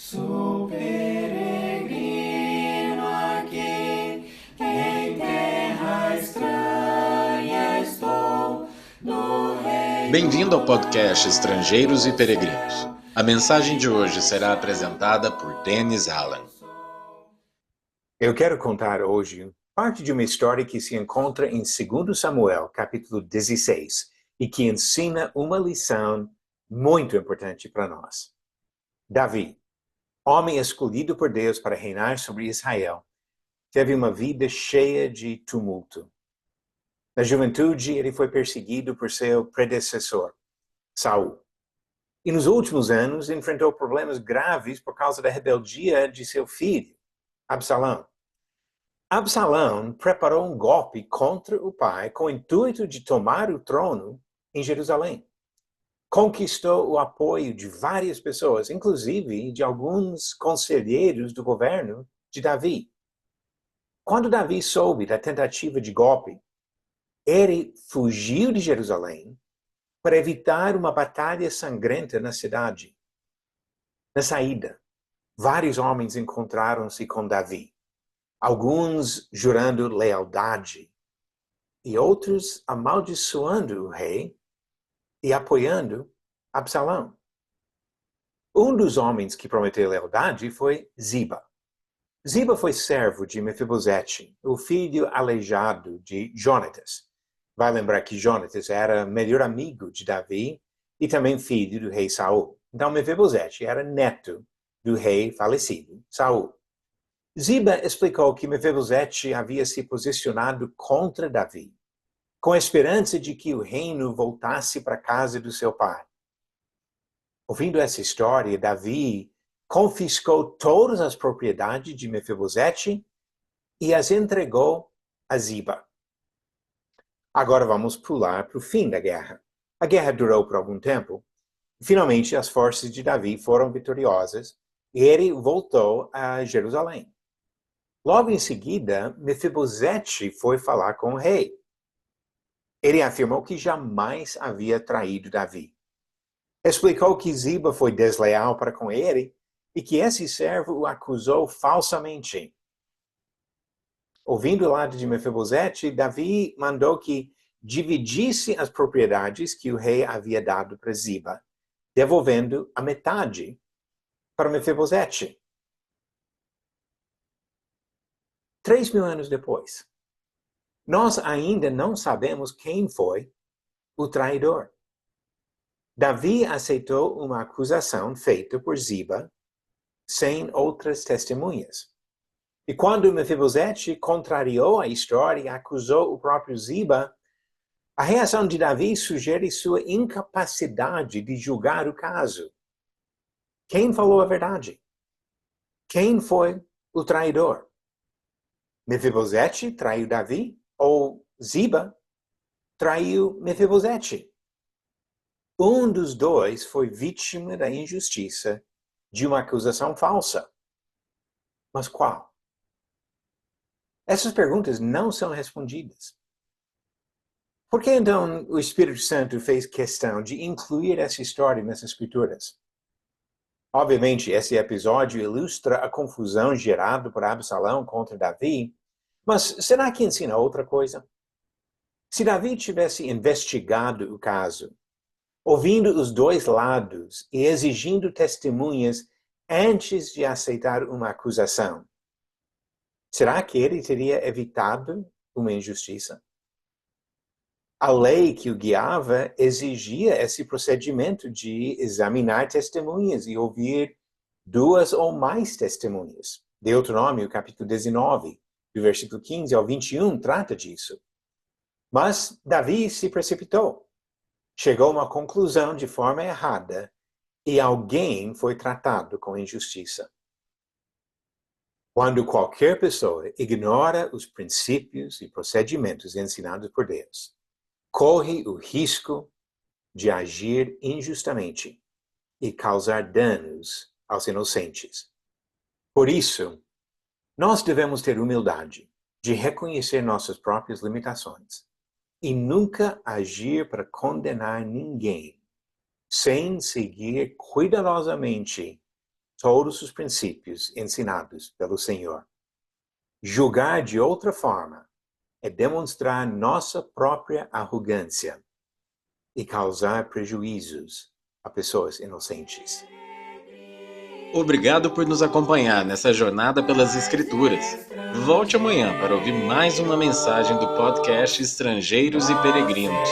Sou peregrino aqui, em terra estranha estou, no reino. Bem-vindo ao podcast Estrangeiros e Peregrinos. A mensagem de hoje será apresentada por Dennis Allen. Eu quero contar hoje parte de uma história que se encontra em 2 Samuel, capítulo 16, e que ensina uma lição muito importante para nós. Davi, homem escolhido por Deus para reinar sobre Israel, teve uma vida cheia de tumulto. Na juventude, ele foi perseguido por seu predecessor, Saul. E nos últimos anos, enfrentou problemas graves por causa da rebeldia de seu filho, Absalão. Absalão preparou um golpe contra o pai com o intuito de tomar o trono em Jerusalém. Conquistou o apoio de várias pessoas, inclusive de alguns conselheiros do governo de Davi. Quando Davi soube da tentativa de golpe, ele fugiu de Jerusalém para evitar uma batalha sangrenta na cidade. Na saída, vários homens encontraram-se com Davi, alguns jurando lealdade e outros amaldiçoando o rei e apoiando Absalão. Um dos homens que prometeu lealdade foi Ziba. Ziba foi servo de Mefibosete, o filho aleijado de Jonatas. Vai lembrar que Jonatas era melhor amigo de Davi e também filho do rei Saul. Então Mefibosete era neto do rei falecido, Saul. Ziba explicou que Mefibosete havia se posicionado contra Davi, com a esperança de que o reino voltasse para a casa do seu pai. Ouvindo essa história, Davi confiscou todas as propriedades de Mefibosete e as entregou a Ziba. Agora vamos pular para o fim da guerra. A guerra durou por algum tempo. Finalmente, as forças de Davi foram vitoriosas e ele voltou a Jerusalém. Logo em seguida, Mefibosete foi falar com o rei. Ele afirmou que jamais havia traído Davi. Explicou que Ziba foi desleal para com ele e que esse servo o acusou falsamente. Ouvindo o lado de Mefibosete, Davi mandou que dividisse as propriedades que o rei havia dado para Ziba, devolvendo a metade para Mefibosete. 3.000 anos depois, nós ainda não sabemos quem foi o traidor. Davi aceitou uma acusação feita por Ziba sem outras testemunhas. E quando Mefibosete contrariou a história e acusou o próprio Ziba, a reação de Davi sugere sua incapacidade de julgar o caso. Quem falou a verdade? Quem foi o traidor? Mefibosete traiu Davi ou Ziba traiu Mefibosete? Um dos dois foi vítima da injustiça de uma acusação falsa. Mas qual? Essas perguntas não são respondidas. Por que então o Espírito Santo fez questão de incluir essa história nas Escrituras? Obviamente, esse episódio ilustra a confusão gerada por Absalão contra Davi, mas será que ensina outra coisa? Se Davi tivesse investigado o caso, ouvindo os dois lados e exigindo testemunhas antes de aceitar uma acusação, será que ele teria evitado uma injustiça? A lei que o guiava exigia esse procedimento de examinar testemunhas e ouvir 2 ou mais testemunhas. Deuteronômio, capítulo 19, do versículo 15 ao 21, trata disso. Mas Davi se precipitou. Chegou a uma conclusão de forma errada e alguém foi tratado com injustiça. Quando qualquer pessoa ignora os princípios e procedimentos ensinados por Deus, corre o risco de agir injustamente e causar danos aos inocentes. Por isso, nós devemos ter humildade de reconhecer nossas próprias limitações e nunca agir para condenar ninguém sem seguir cuidadosamente todos os princípios ensinados pelo Senhor. Julgar de outra forma é demonstrar nossa própria arrogância e causar prejuízos a pessoas inocentes. Obrigado por nos acompanhar nessa jornada pelas Escrituras. Volte amanhã para ouvir mais uma mensagem do podcast Estrangeiros e Peregrinos.